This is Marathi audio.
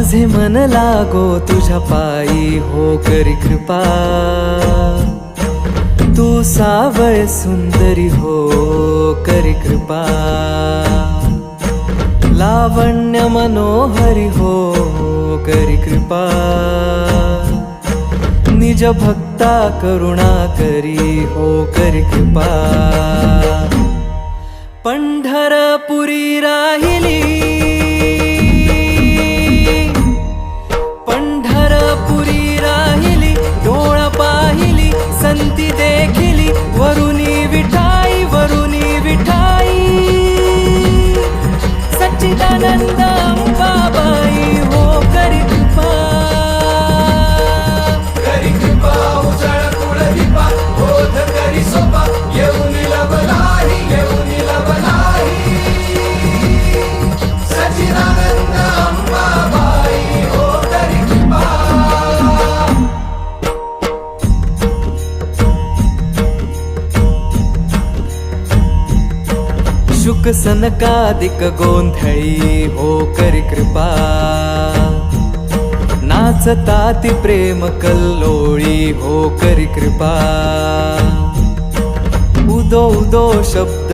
माझे मन लागो तुझ्या पायी, हो करी कृपा. तू सावळ सुंदरी, हो करी कृपा. लावण्य मनोहरी, हो करी कृपा. निज भक्ता करुणा करी, हो करी कृपा. पंढरपुरी राहिली, पंढरपुरी राहिली, डोळ पाहिली संती देखिली, वरुणी विठाई, वरुणी विठाई. सच्चिदानंद अंबाबाई, हो करी कृपा. करी कृपा उजळ कुळदीपा, बोध करी सोपा, येऊन लवलाही, येऊन लवलाही. सच्चिदानंद अंबाबाई, हो करी कृपा. शुक सनकादिक गोंधळी, हो करी कृपा. नाचताती प्रेम कल्लोळी, हो करी कृपा. उदो उदो शब्द